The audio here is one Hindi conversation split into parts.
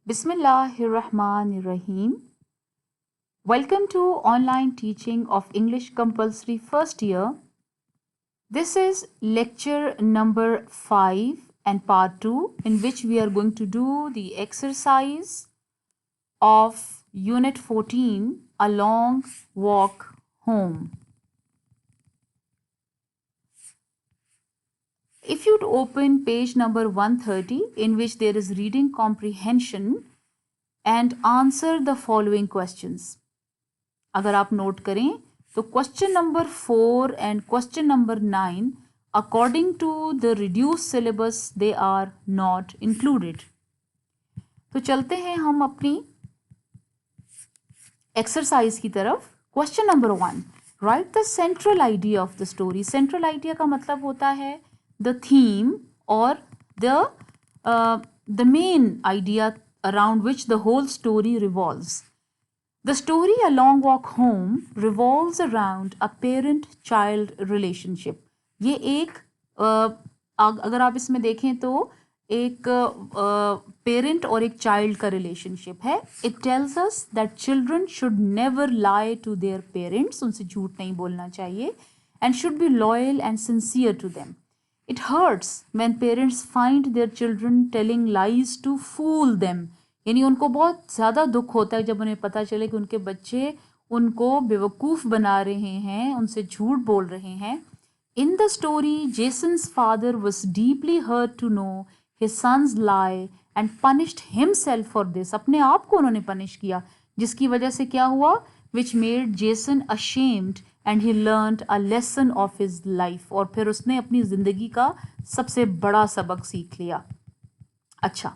Bismillahirrahmanirrahim. Welcome to online teaching of English compulsory first year. This is lecture number 5 and part 2, in which we are going to do the exercise of unit 14, A Long Walk Home. If you'd open page number 130, in which there is reading comprehension, and answer the following questions. अगर आप नोट करें तो question number 4 and question number 9 according to the reduce syllabus they are not included. तो चलते हैं हम अपनी एक्सरसाइज की तरफ. Question number 1, write the central idea of the story. Central idea का मतलब होता है द थीम और the main idea around which the whole story revolves. The story A Long Walk Home revolves around a parent-child relationship. ये एक अगर आप इसमें देखें तो एक पेरेंट और एक चाइल्ड का रिलेशनशिप है. It tells us that children should never lie to their parents. उनसे झूठ नहीं बोलना चाहिए. And should be loyal and sincere to them. It hurts when parents find their children telling lies to fool them. यानी उनको बहुत ज़्यादा दुख होता है जब उन्हें पता चले कि उनके बच्चे उनको बेवकूफ़ बना रहे हैं, उनसे झूठ बोल रहे हैं. In the story, Jason's father was deeply hurt to know his son's lie and punished himself for this. अपने आप को उन्होंने पनिश किया, जिसकी वजह से क्या हुआ? Which made Jason ashamed and he learned a lesson of his life. और फिर उसने अपनी ज़िंदगी का सबसे बड़ा सबक सीख लिया. अच्छा,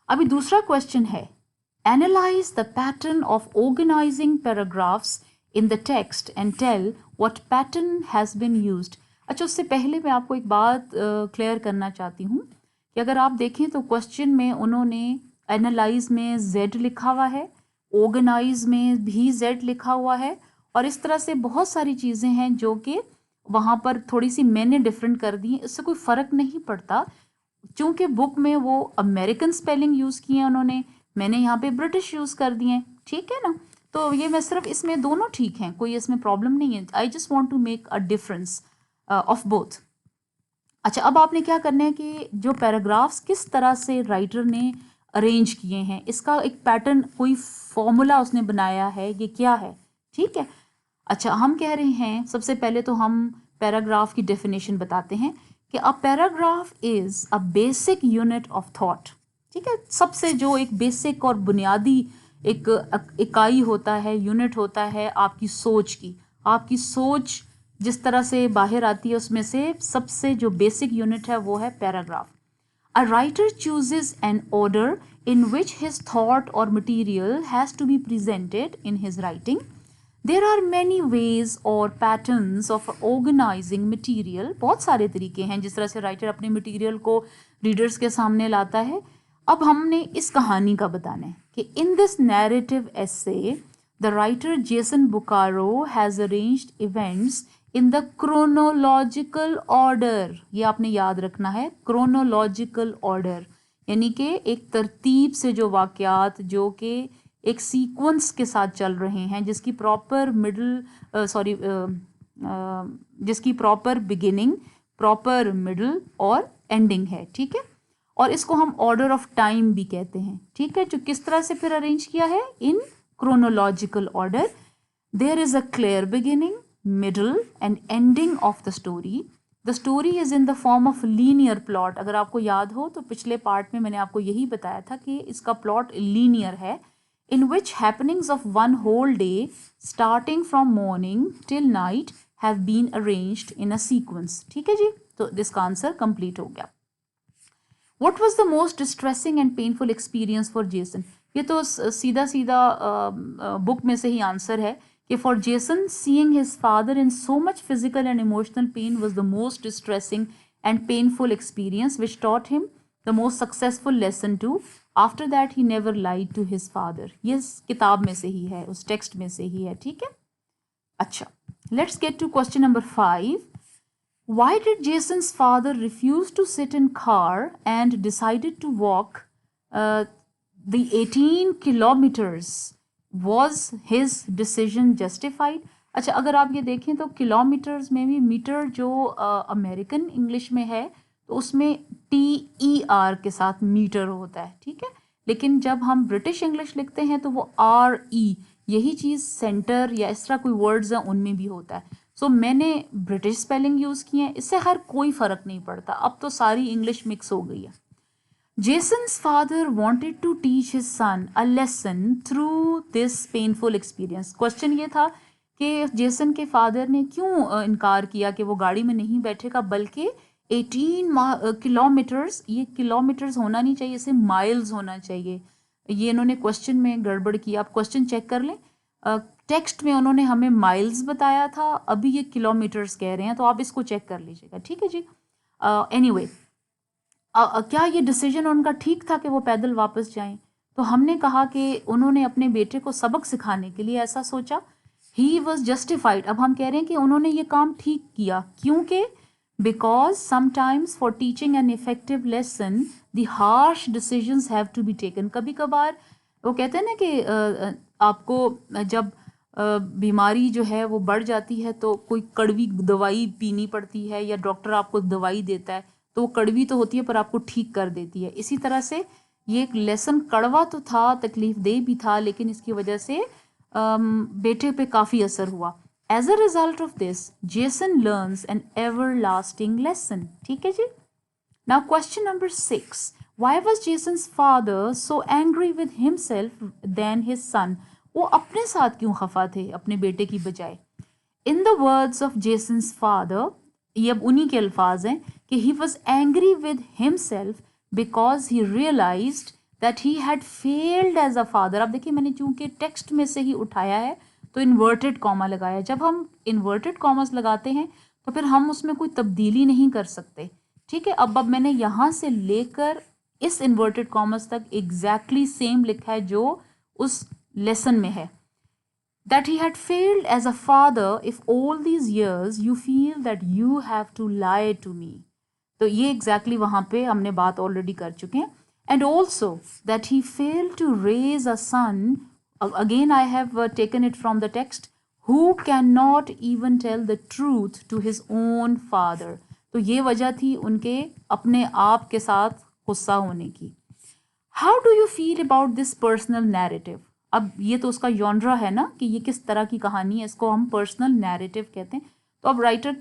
अभी दूसरा क्वेश्चन है, analyze the pattern of organizing paragraphs in the text and tell what pattern has been used. अच्छा, उससे पहले मैं आपको एक बात क्लियर करना चाहती हूँ कि अगर आप देखें तो क्वेश्चन में उन्होंने एनालाइज में Z लिखा हुआ है, ऑर्गेनाइज में भी Z लिखा हुआ है, और इस तरह से बहुत सारी चीज़ें हैं जो कि वहाँ पर थोड़ी सी मैंने डिफरेंट कर दी. इससे कोई फ़र्क नहीं पड़ता, चूँकि बुक में वो अमेरिकन स्पेलिंग यूज़ किए हैं उन्होंने, मैंने यहाँ पे ब्रिटिश यूज़ कर दिए हैं. ठीक है ना? तो ये मैं सिर्फ इसमें दोनों ठीक हैं, कोई इसमें प्रॉब्लम नहीं है. I just want to make a difference of both. अच्छा, अब आपने क्या करना है कि जो पैराग्राफ्स किस तरह से राइटर ने अरेंज किए हैं, इसका एक पैटर्न, कोई फॉर्मूला उसने बनाया है, ये क्या है. ठीक है. अच्छा, हम कह रहे हैं सबसे पहले तो हम पैराग्राफ की डेफिनेशन बताते हैं कि a paragraph is a basic unit of thought. ठीक है. सबसे जो एक बेसिक और बुनियादी एक इकाई होता है, यूनिट होता है आपकी सोच की. आपकी सोच जिस तरह से बाहर आती है उसमें से सबसे जो बेसिक यूनिट है वो है paragraph. A writer chooses an order in which his thought or material has to be presented in his writing. There are many ways or patterns of organizing material. बहुत सारे तरीके हैं जिस तरह से राइटर अपने मटेरियल को रीडर्स के सामने लाता है. अब हमने इस कहानी का बताना है कि in this narrative essay, the writer Jason Bucaro has arranged events in the chronological order. ये आपने याद रखना है, chronological order, यानी कि एक तरतीब से जो वाक़यात जो कि एक सीक्वेंस के साथ चल रहे हैं, जिसकी प्रॉपर जिसकी प्रॉपर बिगिनिंग, प्रॉपर मिडल और एंडिंग है. ठीक है. और इसको हम ऑर्डर ऑफ टाइम भी कहते हैं. ठीक है. जो किस तरह से फिर अरेंज किया है, in chronological order. There is a clear beginning, middle and ending of the story. The story is in the form of linear plot. अगर आपको याद हो तो पिछले पार्ट में मैंने आपको यही बताया था कि इसका प्लॉट लीनियर है, in which happenings of one whole day starting from morning till night have been arranged in a sequence. ठीक है जी. तो इसका आंसर कंप्लीट हो गया. What was the most distressing and painful experience for Jason? ये तो सीधा सीधा बुक में से ही आंसर है कि for Jason, seeing his father in so much physical and emotional pain was the most distressing and painful experience, which taught him the most successful lesson too. After that he never lied to his father. ये किताब में से ही है, उस टेक्स्ट में से ही है. ठीक है. अच्छा, let's get to question number 5. Why did Jason's father refuse to sit in car and decided to walk the 18 kilometers, was his decision justified? अच्छा, अगर आप ये देखें तो किलोमीटर्स में भी मीटर जो अमेरिकन इंग्लिश में है तो उसमें TER के साथ मीटर होता है, ठीक है, लेकिन जब हम ब्रिटिश इंग्लिश लिखते हैं तो वो RE, यही चीज़ सेंटर या इस तरह कोई वर्ड्स हैं उनमें भी होता है. सो मैंने ब्रिटिश स्पेलिंग यूज़ की है, इससे हर कोई फ़र्क नहीं पड़ता, अब तो सारी इंग्लिश मिक्स हो गई है. Jason's father wanted to teach his son a lesson through this painful experience. Question ये था कि जेसन के फादर ने क्यों इनकार किया कि वो गाड़ी में नहीं बैठेगा, बल्कि 18 किलोमीटर्स, ये किलोमीटर्स होना नहीं चाहिए, इसे माइल्स होना चाहिए. ये इन्होंने क्वेश्चन में गड़बड़ की, आप क्वेश्चन चेक कर लें. टेक्स्ट में उन्होंने हमें माइल्स बताया था, अभी ये किलोमीटर्स कह रहे हैं, तो आप इसको चेक कर लीजिएगा, ठीक है जी. एनीवे क्या ये डिसीजन उनका ठीक था कि वो पैदल वापस जाएं? तो हमने कहा कि उन्होंने अपने बेटे को सबक सिखाने के लिए ऐसा सोचा. He was justified. अब हम कह रहे हैं कि उन्होंने ये काम ठीक किया, क्योंकि because sometimes for teaching an effective lesson the harsh decisions have to be taken. कभी कभार वो कहते हैं ना कि आपको जब बीमारी जो है वो बढ़ जाती है तो कोई कड़वी दवाई पीनी पड़ती है, या डॉक्टर आपको दवाई देता है तो वो कड़वी तो होती है पर आपको ठीक कर देती है. इसी तरह से ये एक लेसन कड़वा तो था, तकलीफ दे भी था, लेकिन इसकी वजह से बेटे पे काफ़ी असर हुआ. As a result of this Jason learns an everlasting lesson. ठीक है जी. Now question number 6. Why was Jason's father so angry with himself than his son? वो अपने साथ क्यों खफा थे अपने बेटे की बजाय? In the words of Jason's father, ये अब उन्हीं के अल्फाज हैं कि he was angry with himself because he realized that he had failed as a father. अब देखिए मैंने चूंकि टेक्स्ट में से ही उठाया है तो इन्वर्टेड कॉमा लगाया. जब हम इन्वर्टेड कॉमर्स लगाते हैं तो फिर हम उसमें कोई तब्दीली नहीं कर सकते, ठीक है. अब मैंने यहाँ से लेकर इस इन्वर्टेड कॉमर्स तक एग्जैक्टली सेम लिखा है जो उस लेसन में है. That he had failed as a father if all these years you feel that you have to lie to me. तो ये exactly वहाँ पे हमने बात already कर चुके हैं. And also that he failed to raise a son, again I have taken it from the text, who cannot even tell the truth to his own father. तो ये वजह थी उनके अपने आप के साथ गुस्सा होने की. How do you feel about this personal narrative? अब ये तो उसका जॉनरा है ना कि ये किस तरह की कहानी है, इसको हम पर्सनल नैरेटिव कहते हैं. तो अब राइटर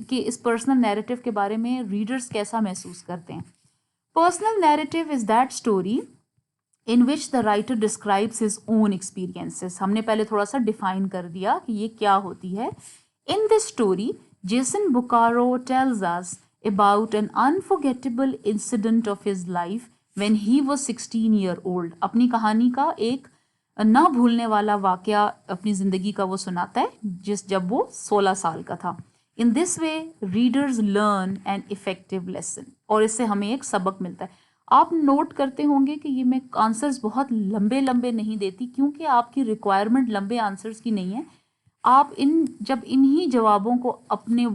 के इस पर्सनल नैरेटिव के बारे में रीडर्स कैसा महसूस करते हैं? Personal narrative is that story in which the writer describes his own experiences. हमने पहले थोड़ा सा डिफाइन कर दिया कि ये क्या होती है. In this story Jason Bokaro tells us about an unforgettable incident of his life when he was 16 year old. अपनी कहानी का एक ना भूलने वाला वाकया अपनी ज़िंदगी का वो सुनाता है जब वो 16 साल का था. In this way readers learn an effective lesson, और इससे हमें एक सबक मिलता है. आप नोट करते होंगे कि ये मैं आंसर्स बहुत लंबे लंबे नहीं देती, क्योंकि आपकी रिक्वायरमेंट लंबे आंसर्स की नहीं है. आप जब इन्हीं जवाबों को अपने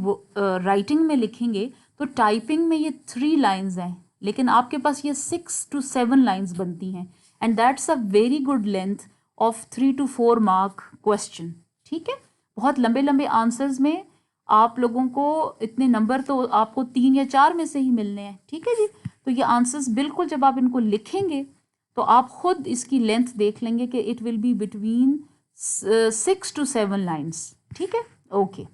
राइटिंग में लिखेंगे तो टाइपिंग में ये 3 लाइन्स हैं, लेकिन आपके पास ये 6 to 7 लाइन्स बनती हैं. And that's a very good length of 3 to 4 mark question. ठीक है, बहुत लंबे लंबे आंसर्स में आप लोगों को इतने नंबर तो आपको 3 या 4 में से ही मिलने हैं. ठीक है जी. तो ये आंसर्स बिल्कुल जब आप इनको लिखेंगे तो आप खुद इसकी लेंथ देख लेंगे कि it will be between 6 to 7 lines. ठीक है, ओके.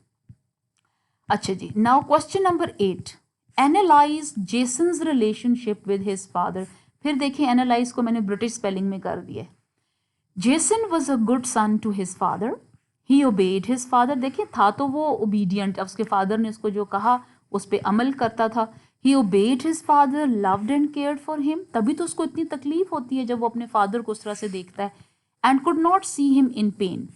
अच्छा जी. Now question number 8. Analyse Jason's relationship with his father. फिर देखिए, एनालाइज को मैंने ब्रिटिश स्पेलिंग में कर दिया. Jason was a good son to his father. He obeyed his father. देखिए, था तो वो ओबीडियंट, उसके फादर ने उसको जो कहा उस पर अमल करता था. He obeyed his father, loved and cared for him. तभी तो उसको इतनी तकलीफ होती है जब वो अपने फादर को उस तरह से देखता है. And could not see him in pen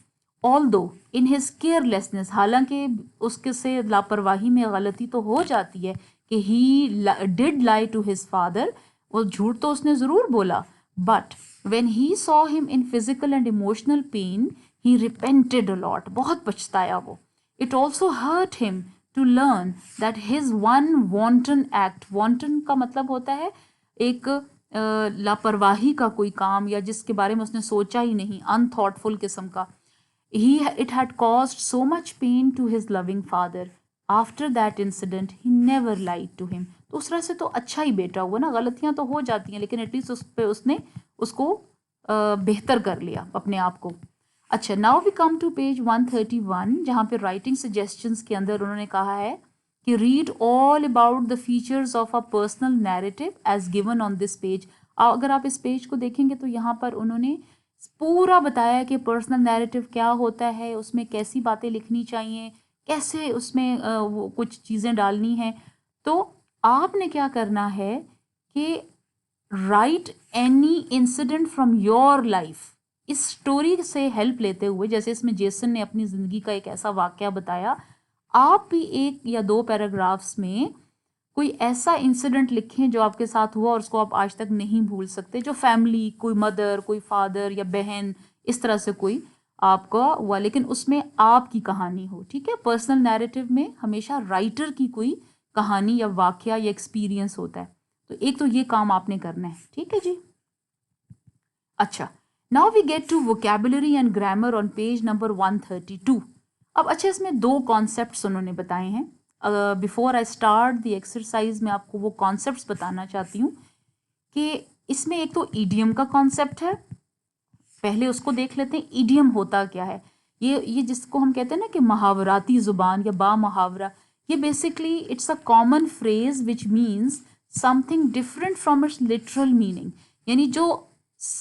although in his carelessness. हालांकि उसके से लापरवाही में गलती तो हो जाती है कि he did lie to his father, वो झूठ तो उसने ज़रूर बोला. But when he saw him in physical and emotional pain, he repented a lot. बहुत पछताया वो. It also hurt him to learn that his one wanton act, wanton का मतलब होता है एक लापरवाही का कोई काम या जिसके बारे में उसने सोचा ही नहीं, अनथॉटफुल किस्म का. It had caused so much pain to his loving father. After that incident, he never lied to him. तो उस तरह से तो अच्छा ही बेटा हुआ ना, गलतियां तो हो जाती हैं लेकिन एटलीस्ट उस पे उसने उसको बेहतर कर लिया अपने आप को. अच्छा, now we come to page 131 जहाँ पे राइटिंग सजेशंस के अंदर उन्होंने कहा है कि read all about the features of a personal narrative as given on this page. अगर आप इस पेज को देखेंगे तो यहाँ पर उन्होंने पूरा बताया कि पर्सनल नैरेटिव क्या होता है, उसमें कैसी बातें लिखनी चाहिए, कैसे उसमें वो कुछ चीज़ें डालनी हैं. तो आपने क्या करना है कि right any incident from your life. इस स्टोरी से हेल्प लेते हुए, जैसे इसमें जेसन ने अपनी ज़िंदगी का एक ऐसा वाक़या बताया, आप भी 1 या 2 पैराग्राफ्स में कोई ऐसा इंसिडेंट लिखें जो आपके साथ हुआ और उसको आप आज तक नहीं भूल सकते, जो फैमिली, कोई मदर, कोई फादर या बहन, इस तरह से कोई आपका हुआ, लेकिन उसमें आपकी कहानी हो. ठीक है, पर्सनल नैरेटिव में हमेशा राइटर की कोई कहानी या वाकया या एक्सपीरियंस होता है. तो एक तो ये काम आपने करना है. ठीक है जी. अच्छा, now we get to vocabulary and grammar on page number 132. अब अच्छा, इसमें 2 कॉन्सेप्ट्स उन्होंने बताए हैं. Before I start the exercise में आपको वो कॉन्सेप्ट्स बताना चाहती हूँ कि इसमें एक तो ईडियम का कॉन्सेप्ट है, पहले उसको देख लेते हैं. ईडियम होता क्या है? ये जिसको हम कहते हैं ना कि मुहावराती ज़ुबान या बा मुहावरा, ये basically it's a common phrase which means something different from its literal meaning. यानी जो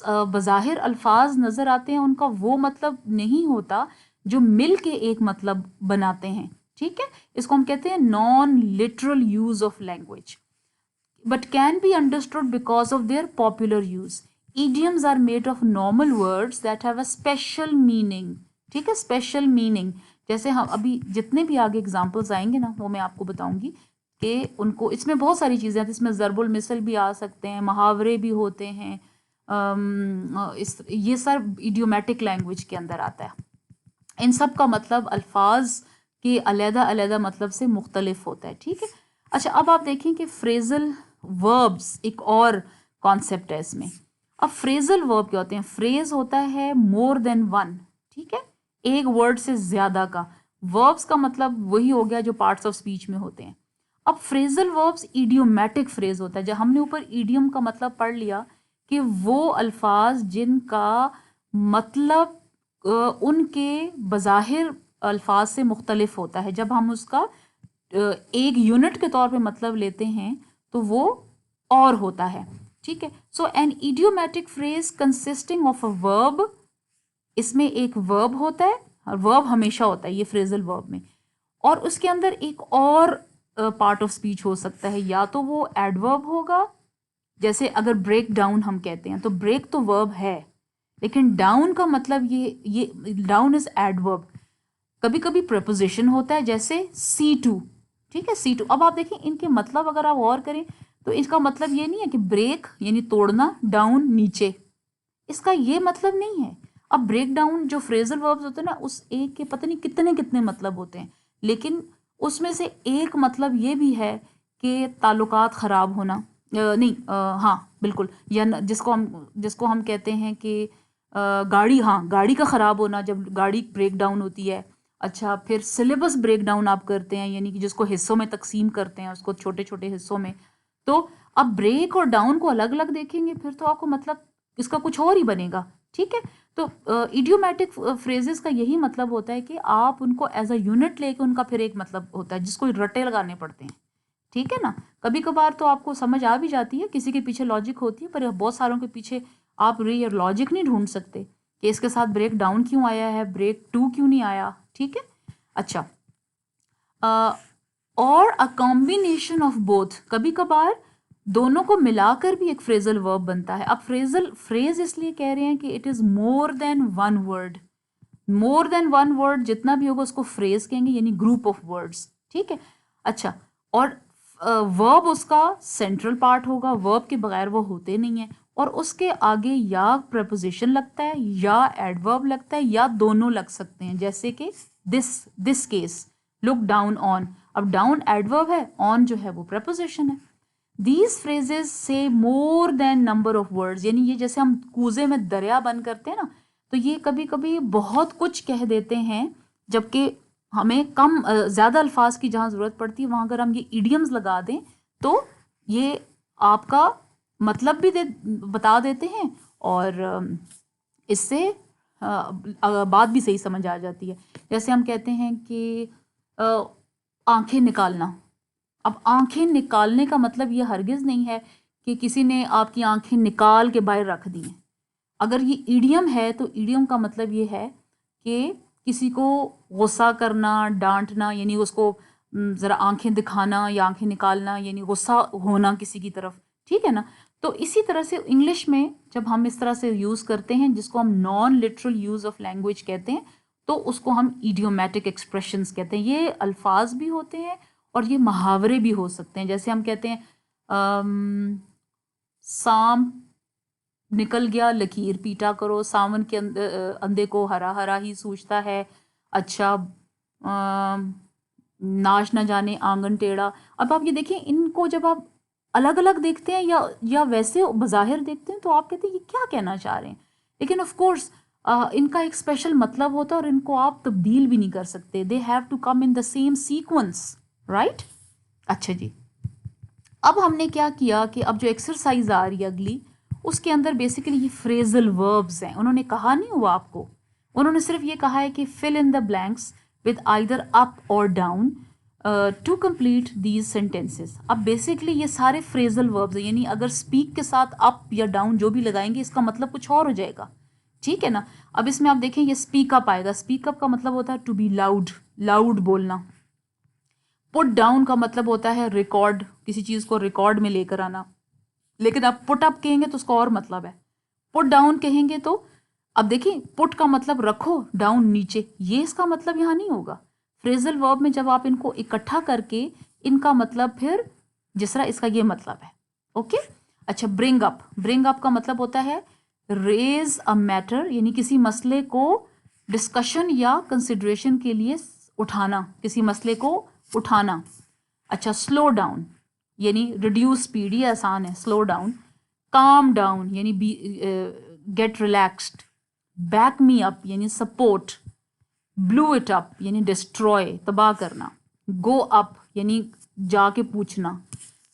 बज़ाहिर अल्फाज नज़र आते हैं उनका वो मतलब नहीं होता जो मिल के एक मतलब बनाते हैं. ठीक है, इसको हम कहते हैं non literal use of language, but can be understood because of their popular use. idioms are made of normal words that have a special meaning. ठीक है, स्पेशल मीनिंग. जैसे हम अभी जितने भी आगे एग्जांपल्स आएंगे ना वो मैं आपको बताऊंगी कि उनको, इसमें बहुत सारी चीज़ें आती हैं. इसमें ज़रबुल मिसल भी आ सकते हैं, मुहावरे भी होते हैं. ये सब इडियोमेटिक लैंग्वेज के अंदर आता है. इन सब का मतलब अल्फाज के अलग-अलग मतलब से मुख्तलिफ होता है. ठीक है. अच्छा, अब आप देखें कि फ्रेजल वर्ब्स एक और कॉन्सेप्ट है इसमें. अब फ्रेजल वर्ब क्या होते हैं? फ्रेज होता है मोर देन वन. ठीक है, एक वर्ड से ज्यादा का. वर्ब्स का मतलब वही हो गया जो पार्ट्स ऑफ स्पीच में होते हैं. अब फ्रेजल वर्ब्स इडियोमेटिक फ्रेज होता है. जब हमने ऊपर इडियम का मतलब पढ़ लिया कि वो अल्फाज जिनका मतलब उनके बज़ाहिर अल्फाज से मुख्तलिफ होता है, जब हम उसका एक यूनिट के तौर पे मतलब लेते हैं तो वो और होता है. ठीक है. So an idiomatic phrase consisting of a verb, इसमें एक वर्ब होता है, वर्ब हमेशा होता है ये फ्रेजल वर्ब में, और उसके अंदर एक और पार्ट ऑफ स्पीच हो सकता है. या तो वो एडवर्ब होगा, जैसे अगर ब्रेक डाउन हम कहते हैं तो ब्रेक तो वर्ब है लेकिन डाउन का मतलब ये डाउन इज एडवर्ब. कभी कभी प्रपोजिशन होता है जैसे C2. ठीक है, C2. अब आप देखें इनके मतलब अगर आप और करें तो इसका मतलब ये नहीं है कि ब्रेक यानी तोड़ना, डाउन नीचे, इसका ये मतलब नहीं है. अब ब्रेक डाउन जो फ्रेजल वर्ब्स होते हैं ना, उस एक के पता नहीं कितने कितने मतलब होते हैं, लेकिन उसमें से एक मतलब ये भी है कि ताल्लुकात ख़राब होना. नहीं, हाँ बिल्कुल, या जिसको हम कहते हैं कि गाड़ी, हाँ गाड़ी का ख़राब होना जब गाड़ी ब्रेक डाउन होती है. अच्छा, फिर सिलेबस ब्रेक डाउन आप करते हैं, यानी कि जिसको हिस्सों में तकसीम करते हैं, उसको छोटे छोटे हिस्सों में. तो अब ब्रेक और डाउन को अलग अलग देखेंगे फिर तो आपको मतलब इसका कुछ और ही बनेगा. ठीक है, तो इडियोमेटिक फ्रेजेस का यही मतलब होता है कि आप उनको एज अ यूनिट लेके उनका फिर एक मतलब होता है जिसको रटे लगाने पड़ते हैं. ठीक है ना. कभी कभार तो आपको समझ आ भी जाती है, किसी के पीछे लॉजिक होती है, पर बहुत सारों के पीछे आप ये लॉजिक नहीं ढूंढ सकते कि इसके साथ ब्रेक डाउन क्यों आया है, ब्रेक टू क्यों नहीं आया. ठीक है. अच्छा, और अ कॉम्बिनेशन ऑफ बोथ, कभी कभार दोनों को मिलाकर भी एक फ्रेजल वर्ब बनता है. अब फ्रेजल फ्रेज इसलिए कह रहे हैं कि it is more than one word. More than one word जितना भी होगा उसको फ्रेज कहेंगे, यानी ग्रुप ऑफ वर्ड्स. ठीक है. अच्छा, और वर्ब उसका सेंट्रल पार्ट होगा, वर्ब के बगैर वो होते नहीं है, और उसके आगे या प्रपोजिशन लगता है या एडवर्ब लगता है या दोनों लग सकते हैं. जैसे कि this case, look down on. अब डाउन एडवर्ब है, ऑन जो है वो प्रपोजिशन है. दीज फ्रेजेस से more than number of words, यानी ये जैसे हम कूजे में दरिया बंद करते हैं ना, तो ये कभी कभी बहुत कुछ कह देते हैं, जबकि हमें कम ज़्यादा अल्फाज की जहाँ ज़रूरत पड़ती है वहाँ अगर हम ये इडियम्स लगा दें तो ये आपका मतलब भी बता देते हैं, और इससे बात भी सही समझ आ जाती है। जैसे हम कहते हैं कि आंखें निकालना। अब आंखें निकालने का मतलब ये हरगिज़ नहीं है कि किसी ने आपकी आंखें निकाल के बाहर रख दी हैं। अगर ये ईडियम है तो ईडियम का मतलब ये है कि किसी को गुस्सा करना, डांटना, यानी उसको ज़रा आंखें दिखाना या आंखें निकालना, यानी गुस्सा होना किसी की तरफ, ठीक है ना। तो इसी तरह से इंग्लिश में जब हम इस तरह से यूज़ करते हैं जिसको हम non literal use of language कहते हैं, तो उसको हम इडियोमैटिक एक्सप्रेशंस कहते हैं। ये अल्फाज भी होते हैं और ये मुहावरे भी हो सकते हैं। जैसे हम कहते हैं सांप निकल गया लकीर पीटा करो, सावन के अंधे को हरा हरा ही सूझता है, अच्छा नाच न जाने आंगन टेढ़ा। अब आप ये देखिए, इनको जब आप अलग अलग देखते हैं या वैसे बज़ाहिर देखते हैं तो आप कहते हैं ये क्या कहना चाह रहे हैं, लेकिन ऑफ कोर्स इनका एक स्पेशल मतलब होता है और इनको आप तब्दील भी नहीं कर सकते। They have to come in the same sequence, right. अच्छा जी, अब हमने क्या किया कि अब जो एक्सरसाइज आ रही है अगली, उसके अंदर बेसिकली ये फ्रेजल वर्ब्स हैं। उन्होंने कहा नहीं हुआ आपको, उन्होंने सिर्फ ये कहा है कि fill in the blanks with either up और down to complete these sentences. अब बेसिकली ये सारे फ्रेजल वर्ब्स हैं, यानी अगर स्पीक के साथ अप या डाउन जो भी लगाएंगे इसका मतलब कुछ और हो जाएगा, ठीक है ना। अब इसमें आप देखें ये स्पीक अप आएगा, स्पीक अप का मतलब होता है टू बी लाउड, लाउड बोलना। पुट डाउन का मतलब होता है रिकॉर्ड, किसी चीज़ को रिकॉर्ड में लेकर आना। लेकिन आप पुट अप कहेंगे तो उसका और मतलब है, पुट डाउन कहेंगे तो अब देखिए पुट का मतलब रखो, डाउन नीचे, ये इसका मतलब यहाँ नहीं होगा। फ्रेजल वर्ब में जब आप इनको इकट्ठा करके इनका मतलब फिर जिस तरह इसका ये मतलब है, ओके। अच्छा, ब्रिंग अप, ब्रिंग अप का मतलब होता है रेज अ मैटर, यानी किसी मसले को डिस्कशन या कंसिडरेशन के लिए उठाना, किसी मसले को उठाना। अच्छा, स्लो डाउन यानी रिड्यूस स्पीड, ये आसान है, स्लो डाउन। काम डाउन यानी be get relaxed. Back me up यानी सपोर्ट। ब्लू इट अप यानी डिस्ट्रॉय, तबाह करना। गो अप यानी जाके पूछना।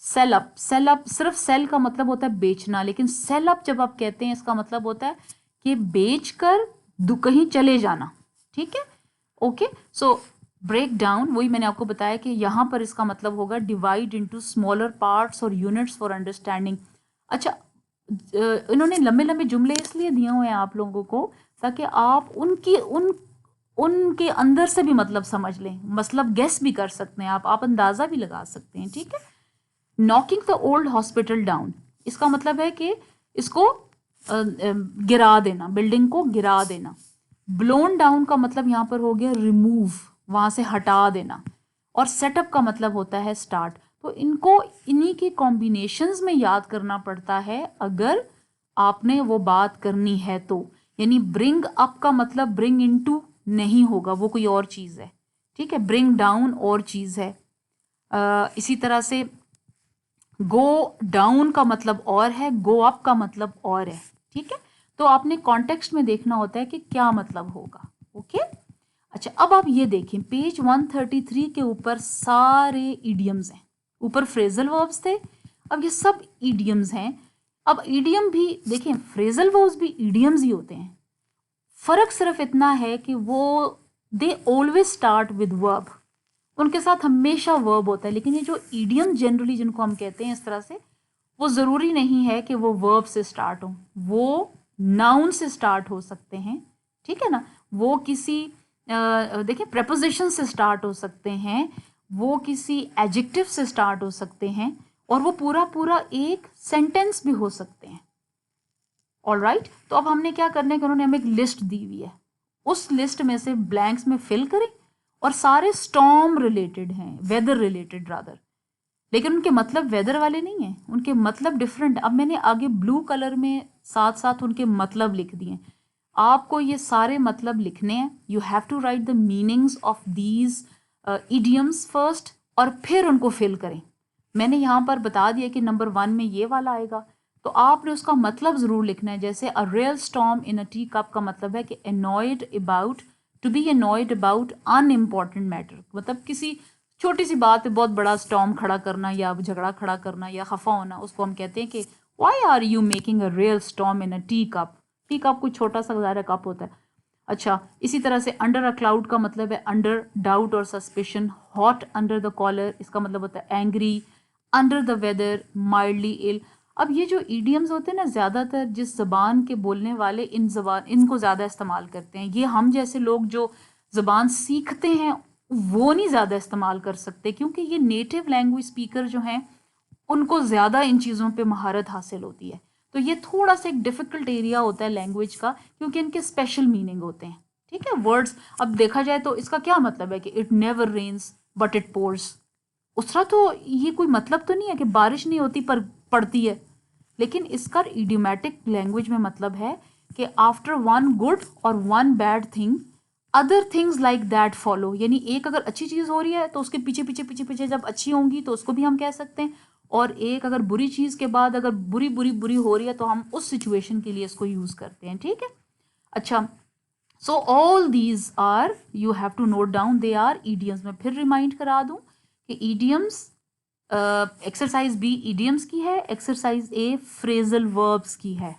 सेल अप, सेल अप सिर्फ सेल का मतलब होता है बेचना, लेकिन सेल अप जब आप कहते हैं इसका मतलब होता है कि बेच कर कहीं चले जाना, ठीक है, ओके। सो ब्रेक डाउन, वही मैंने आपको बताया कि यहाँ पर इसका मतलब होगा डिवाइड इनटू स्मॉलर पार्ट्स और यूनिट्स फॉर अंडरस्टैंडिंग। अच्छा, इन्होंने लंबे लंबे जुमले इसलिए दिए हुए हैं आप लोगों को ताकि आप उनके अंदर से भी मतलब समझ लें, मतलब गेस भी कर सकते हैं, आप अंदाज़ा भी लगा सकते हैं, ठीक है। Knocking the old hospital down, इसका मतलब है कि इसको गिरा देना, बिल्डिंग को गिरा देना। ब्लोन डाउन का मतलब यहाँ पर हो गया रिमूव, वहाँ से हटा देना। और सेटअप का मतलब होता है स्टार्ट। तो इनको इन्हीं के कॉम्बिनेशंस में याद करना पड़ता है अगर आपने वो बात करनी है तो। यानी ब्रिंग अप का मतलब ब्रिंग इनटू नहीं होगा, वो कोई और चीज़ है, ठीक है। ब्रिंग डाउन और चीज़ है। इसी तरह से गो डाउन का मतलब और है, गो अप का मतलब और है, ठीक है। तो आपने कॉन्टेक्स्ट में देखना होता है कि क्या मतलब होगा, ओके। अच्छा, अब आप ये देखें पेज 133 के ऊपर सारे इडियम्स हैं, ऊपर फ्रेजल वर्ब्स थे, अब ये सब इडियम्स हैं। अब इडियम भी देखें, फ्रेजल वर्ब्स भी इडियम्स ही होते हैं, फर्क सिर्फ इतना है कि वो they always start with verb, उनके साथ हमेशा वर्ब होता है। लेकिन ये जो इडियम जनरली जिनको हम कहते हैं इस तरह से, वो ज़रूरी नहीं है कि वो वर्ब से स्टार्ट हो, वो नाउन से स्टार्ट हो सकते हैं, ठीक है ना। वो किसी देखिए प्रेपोजिशन से स्टार्ट हो सकते हैं, वो किसी एडजेक्टिव से स्टार्ट हो सकते हैं, और वो पूरा पूरा एक सेंटेंस भी हो सकते हैं। ऑल राइट, तो अब हमने क्या करना है कि उन्होंने हमें एक लिस्ट दी हुई है, उस लिस्ट में से ब्लैंक्स में फिल करें, और सारे स्टॉर्म रिलेटेड हैं, वेदर रिलेटेड रादर, लेकिन उनके मतलब वेदर वाले नहीं हैं, उनके मतलब डिफरेंट। अब मैंने आगे ब्लू कलर में साथ साथ उनके मतलब लिख दिए, आपको ये सारे मतलब लिखने हैं। You have to write the meanings of these idioms first और फिर उनको फिल करें। मैंने यहाँ पर बता दिया कि नंबर 1 में ये वाला आएगा, तो आपने उसका मतलब ज़रूर लिखना है। जैसे a real storm in a tea cup का मतलब है कि annoyed about, to be annoyed about unimportant matter, मतलब किसी छोटी सी बात पे बहुत बड़ा स्टॉर्म खड़ा करना या झगड़ा खड़ा करना या खफा होना, उसको हम कहते हैं कि why are you making a real storm in a tea cup. Tea cup कोई छोटा सा ज़ाहिर कप होता है। अच्छा, इसी तरह से अंडर अ क्लाउड का मतलब है अंडर डाउट और suspicion. Hot under the collar, इसका मतलब होता है angry. Under the weather, mildly ill. अब ये जो ईडियम्स होते हैं ना, ज़्यादातर जिस ज़बान के बोलने वाले इनको ज़्यादा इस्तेमाल करते हैं। ये हम जैसे लोग जो ज़बान सीखते हैं वो नहीं ज़्यादा इस्तेमाल कर सकते, क्योंकि ये नेटिव लैंग्वेज स्पीकर जो हैं उनको ज़्यादा इन चीज़ों पे महारत हासिल होती है। तो ये थोड़ा सा एक डिफ़िकल्ट एरिया होता है लैंग्वेज का, क्योंकि इनके स्पेशल मीनिंग होते हैं। ठीक है, वर्ड्स अब देखा जाए तो इसका क्या मतलब है कि it never rains but it pours. उसका तो ये कोई मतलब तो नहीं है कि बारिश नहीं होती पर पड़ती है, लेकिन इसका इडियोमैटिक लैंग्वेज में मतलब है कि आफ्टर वन गुड और one bad thing other things like that follow. यानी एक अगर अच्छी चीज़ हो रही है तो उसके पीछे पीछे पीछे पीछे जब अच्छी होंगी तो उसको भी हम कह सकते हैं, और एक अगर बुरी चीज़ के बाद अगर बुरी बुरी बुरी हो रही है तो हम उस सिचुएशन के लिए इसको यूज़ करते हैं। ठीक है, अच्छा, so all these are, you have to note down, they are idioms. मैं फिर रिमाइंड करा दूं कि ईडियम्स, एक्सरसाइज बी ईडियम्स की है, एक्सरसाइज ए फ्रेजल वर्ब्स की है।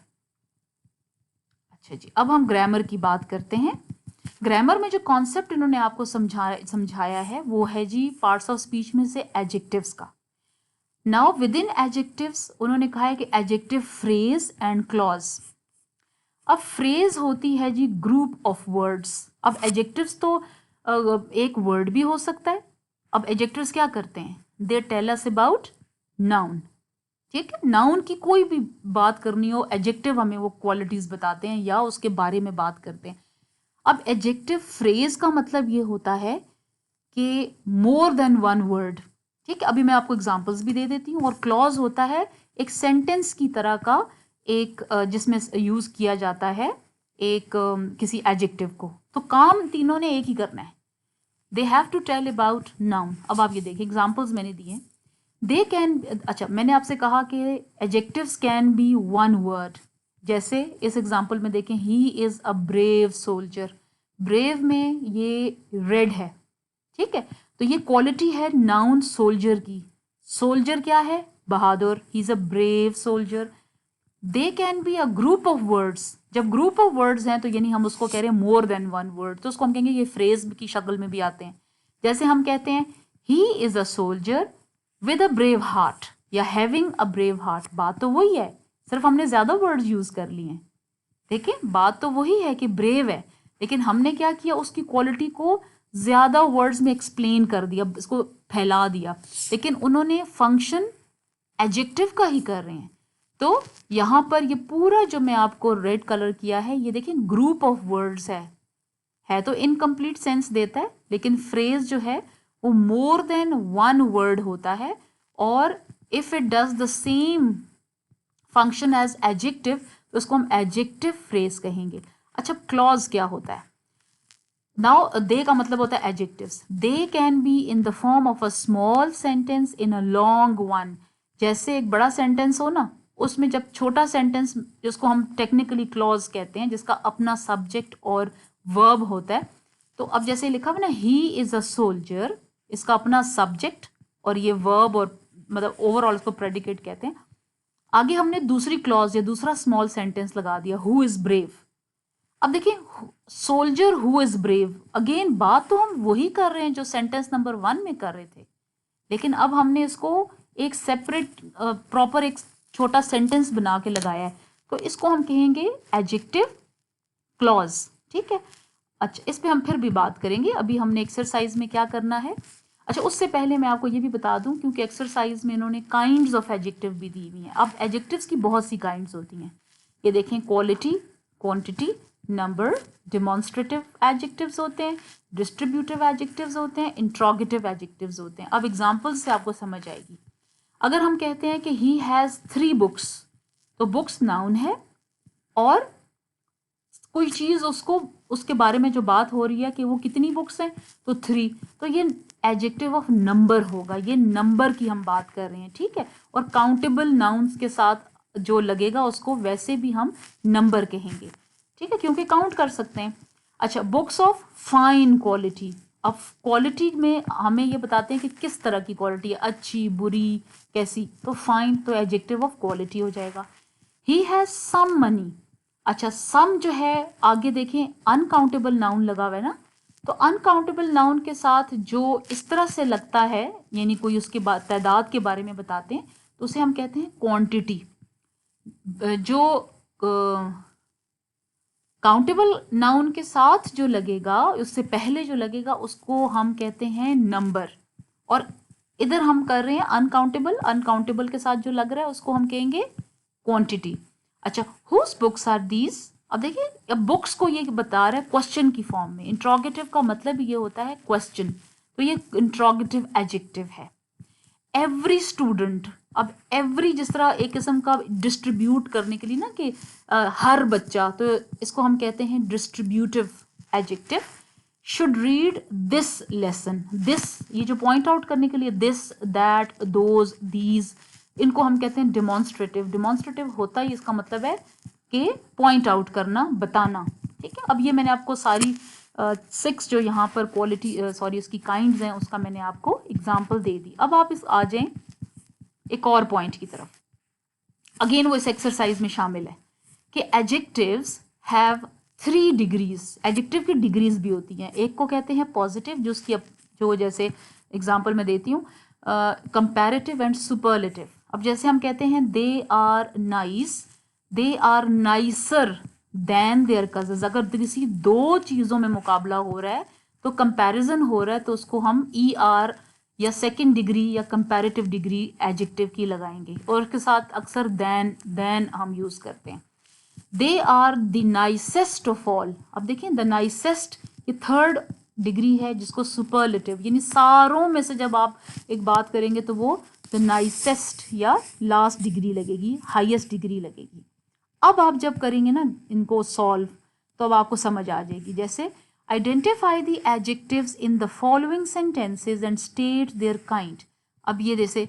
अच्छा जी, अब हम ग्रामर की बात करते हैं। ग्रामर में जो कॉन्सेप्ट इन्होंने आपको समझाया है वो है जी पार्ट्स ऑफ स्पीच में से एडजेक्टिव्स का। नाउ विद इन एडजेक्टिव्स उन्होंने कहा है कि एडजेक्टिव फ्रेज एंड क्लॉज। अब फ्रेज होती है जी ग्रुप ऑफ वर्ड्स। अब एडजेक्टिव्स तो एक वर्ड भी हो सकता है। अब एडजेक्टिव्स क्या करते हैं, they tell us about noun. ठीक है, नाउन की कोई भी बात करनी हो, एडजेक्टिव हमें वो क्वालिटीज बताते हैं या उसके बारे में बात करते हैं। अब एडजेक्टिव फ्रेज का मतलब ये होता है कि मोर देन वन वर्ड। ठीक है, अभी मैं आपको एग्जांपल्स भी दे देती हूँ। और क्लॉज होता है एक सेंटेंस की तरह का, एक जिसमें यूज किया जाता है एक किसी एडजेक्टिव को। तो काम तीनों ने एक ही करना है, they have to tell about noun. अब आप ये देखिए एग्जांपल्स मैंने दिए। दे कैन, अच्छा मैंने आपसे कहा कि adjectives can be one word. जैसे इस एग्जांपल में देखें, ही is a brave soldier. Brave में ये रेड है। ठीक है, तो ये क्वालिटी है नाउन सोल्जर की। सोल्जर क्या है, बहादुर, he is a brave soldier. They can be a group of words. जब ग्रुप ऑफ वर्ड्स हैं तो यानी हम उसको कह रहे हैं मोर देन वन वर्ड, तो उसको हम कहेंगे ये फ्रेज की शक्ल में भी आते हैं। जैसे हम कहते हैं ही is a soldier with a brave heart या हैविंग अ ब्रेव हार्ट। बात तो वही है, सिर्फ हमने ज्यादा वर्ड्स यूज कर लिए हैं। देखिए बात तो वही है कि ब्रेव है, लेकिन हमने क्या किया, उसकी क्वालिटी को ज्यादा वर्ड्स में एक्सप्लेन कर दिया, इसको फैला दिया। लेकिन उन्होंने फंक्शन एडजेक्टिव का ही कर रहे हैं। तो यहाँ पर ये पूरा जो मैं आपको रेड कलर किया है, ये देखिए ग्रुप ऑफ वर्ड्स है तो इनकम्प्लीट सेंस देता है, लेकिन फ्रेज जो है वो मोर देन वन वर्ड होता है। और if it does the same function as adjective तो उसको हम एडजेक्टिव फ्रेज कहेंगे। अच्छा, क्लॉज क्या होता है? नाउ दे का मतलब होता है adjectives. They can be in the form of a small sentence in a long one. जैसे एक बड़ा सेंटेंस हो ना, उसमें जब छोटा सेंटेंस, जिसको हम टेक्निकली क्लॉज कहते हैं, जिसका अपना सब्जेक्ट और वर्ब होता है। तो अब जैसे लिखा हुआ ना, ही इज अ सोल्जर, इसका अपना सब्जेक्ट और ये वर्ब, और मतलब ओवरऑल इसको प्रेडिकेट कहते हैं। आगे हमने दूसरी क्लॉज या दूसरा स्मॉल सेंटेंस लगा दिया, हु इज ब्रेव। अब देखिए soldier who is brave, again बात तो हम वही कर रहे हैं जो सेंटेंस नंबर 1 में कर रहे थे, लेकिन अब हमने इसको एक सेपरेट प्रॉपर एक छोटा सेंटेंस बना के लगाया है, तो इसको हम कहेंगे एडजेक्टिव क्लॉज। ठीक है, अच्छा इस पे हम फिर भी बात करेंगे, अभी हमने एक्सरसाइज में क्या करना है। अच्छा, उससे पहले मैं आपको ये भी बता दूं, क्योंकि एक्सरसाइज में इन्होंने काइंड्स ऑफ एडजेक्टिव भी दी हुई हैं। अब एडजेक्टिव्स की बहुत सी काइंड्स होती हैं, ये देखें, quality, quantity, number, demonstrative adjectives होते हैं, डिस्ट्रीब्यूटिव एडजेक्टिव्स होते हैं, इंट्रोगेटिव एडजेक्टिव्स होते हैं। अब एग्जाम्पल्स से आपको समझ आएगी। अगर हम कहते हैं कि ही हैज़ 3 बुक्स, तो बुक्स नाउन है और कोई चीज़ उसको उसके बारे में जो बात हो रही है कि वो कितनी बुक्स हैं, तो 3, तो ये एडजेक्टिव ऑफ नंबर होगा, ये नंबर की हम बात कर रहे हैं, ठीक है। और काउंटेबल नाउन्स के साथ जो लगेगा उसको वैसे भी हम नंबर कहेंगे, ठीक है, क्योंकि काउंट कर सकते हैं। अच्छा, बुक्स ऑफ फाइन क्वालिटी, अब क्वालिटी में हमें ये बताते हैं कि किस तरह की क्वालिटी है, अच्छी, बुरी, कैसी, तो फाइन तो एडजेक्टिव ऑफ क्वालिटी हो जाएगा। ही हैज सम मनी, अच्छा सम जो है आगे देखें अनकाउंटेबल नाउन लगा हुआ है ना, तो अनकाउंटेबल नाउन के साथ जो इस तरह से लगता है, यानी कोई उसके बाद तादाद के बारे में बताते हैं, तो उसे हम कहते हैं क्वांटिटी। जो काउंटेबल नाउन के साथ जो लगेगा, उससे पहले जो लगेगा, उसको हम कहते हैं नंबर। और इधर हम कर रहे हैं अनकाउंटेबल, अनकाउंटेबल के साथ जो लग रहा है उसको हम कहेंगे क्वांटिटी। अच्छा, हुज बुक्स आर दीज, अब देखिए अब बुक्स को ये बता रहा है क्वेश्चन की फॉर्म में, इंट्रोगेटिव का मतलब ये होता है क्वेश्चन, तो ये इंट्रोगेटिव एडजेक्टिव है। एवरी स्टूडेंट, अब एवरी जिस तरह एक किस्म का डिस्ट्रीब्यूट करने के लिए ना कि हर बच्चा, तो इसको हम कहते हैं distributive adjective. Should read this lesson, this ये जो पॉइंट आउट करने के लिए दिस, दैट, दोज, दीज, इनको हम कहते हैं डिमॉन्स्ट्रेटिव। डिमॉन्स्ट्रेटिव होता ही इसका मतलब है कि पॉइंट आउट करना, बताना, ठीक है। अब ये मैंने आपको सारी 6 जो यहाँ पर क्वालिटी सॉरी उसकी काइंड्स हैं उसका मैंने आपको एग्जाम्पल दे दी। अब आप इस आ जाएं एक और पॉइंट की तरफ, अगेन वो इस एक्सरसाइज में शामिल है कि एडजेक्टिव्स हैव 3 डिग्रीज, एडजेक्टिव की डिग्रीज भी होती हैं। एक को कहते हैं पॉजिटिव, जो उसकी जो जैसे एग्जाम्पल मैं देती हूँ, कंपैरेटिव एंड सुपरलेटिव। अब जैसे हम कहते हैं they are nice, they are nicer than their cousins, अगर किसी 2 चीज़ों में मुकाबला हो रहा है तो कंपैरिजन हो रहा है, तो उसको हम ई आर या सेकंड डिग्री या कंपैरेटिव डिग्री एडजेक्टिव की लगाएंगे, और उसके साथ अक्सर देन हम यूज़ करते हैं। They are the nicest of all, अब देखिए द नाइसेस्ट ये 3rd डिग्री है, जिसको सुपरलेटिव, यानी सारों में से जब आप एक बात करेंगे तो वो द नाइसेस्ट या लास्ट डिग्री लगेगी, हाईएस्ट डिग्री लगेगी। अब आप जब करेंगे ना इनको सॉल्व, तो अब आपको समझ आ जाएगी। जैसे identify the adjectives in the following sentences and state their kind. अब ये जैसे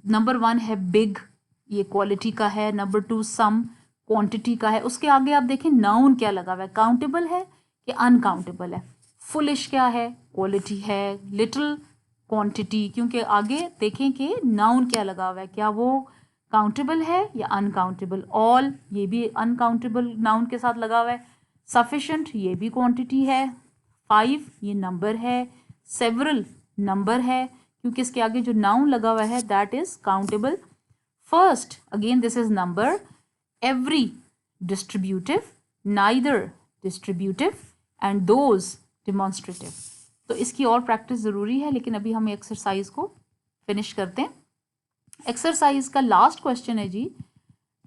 नंबर 1 है बिग, ये क्वालिटी का है। नंबर 2 सम, क्वांटिटी का है। उसके आगे आप देखें नाउन क्या लगा हुआ है, काउंटेबल है कि अनकाउंटेबल है। फुलिश क्या है, क्वालिटी है। लिटिल, क्वांटिटी, क्योंकि आगे देखें कि नाउन क्या लगा हुआ है, क्या वो काउंटेबल है या अनकाउंटेबल। ऑल, ये भी अनकाउंटेबल नाउन के साथ लगा हुआ है। सफिशेंट, ये भी क्वांटिटी है। 5, ये नंबर है। सेवरल, नंबर है, क्योंकि इसके आगे जो नाउन लगा हुआ है that is countable. First, again this is number. Every, distributive. Neither, distributive. And those, demonstrative. तो इसकी और प्रैक्टिस ज़रूरी है, लेकिन अभी हम एक्सरसाइज को फिनिश करते हैं। एक्सरसाइज का लास्ट क्वेश्चन है जी,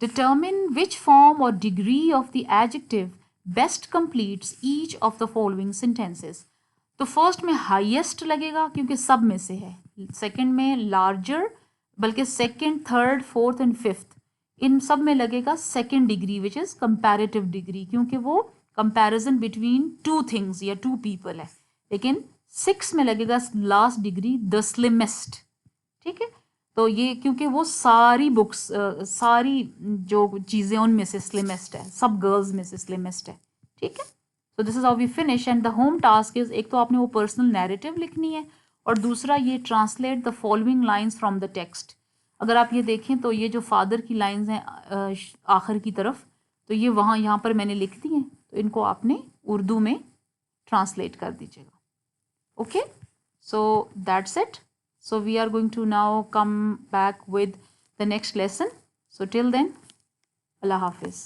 डिटर्मिन विच फॉर्म और degree of the adjective best completes each of the following sentences. तो फर्स्ट में हाईएस्ट लगेगा क्योंकि सब में से है। सेकंड में लार्जर, बल्कि second, third, fourth and fifth इन सब में लगेगा second degree which is comparative degree, क्योंकि वो कंपैरिजन बिटवीन 2 थिंग्स या 2 पीपल है। लेकिन 6 में लगेगा लास्ट डिग्री द स्लिमेस्ट, ठीक है। तो ये क्योंकि वो सारी बुक्स सारी जो चीज़ें उनमें से स्लिमेस्ट है, सब गर्ल्स में से स्लिमेस्ट है, ठीक है। So this is how we finish. And the home task is, एक तो आपने वो पर्सनल नैरेटिव लिखनी है, और दूसरा ये translate the following lines from the text. अगर आप ये देखें तो ये जो फादर की लाइंस हैं आखिर की तरफ, तो ये वहाँ यहाँ पर मैंने लिख दी हैं, तो इनको आपने उर्दू में ट्रांसलेट कर दीजिएगा। Okay, so that's it. So we are going to now come back with the next lesson. So till then, Allah Hafiz.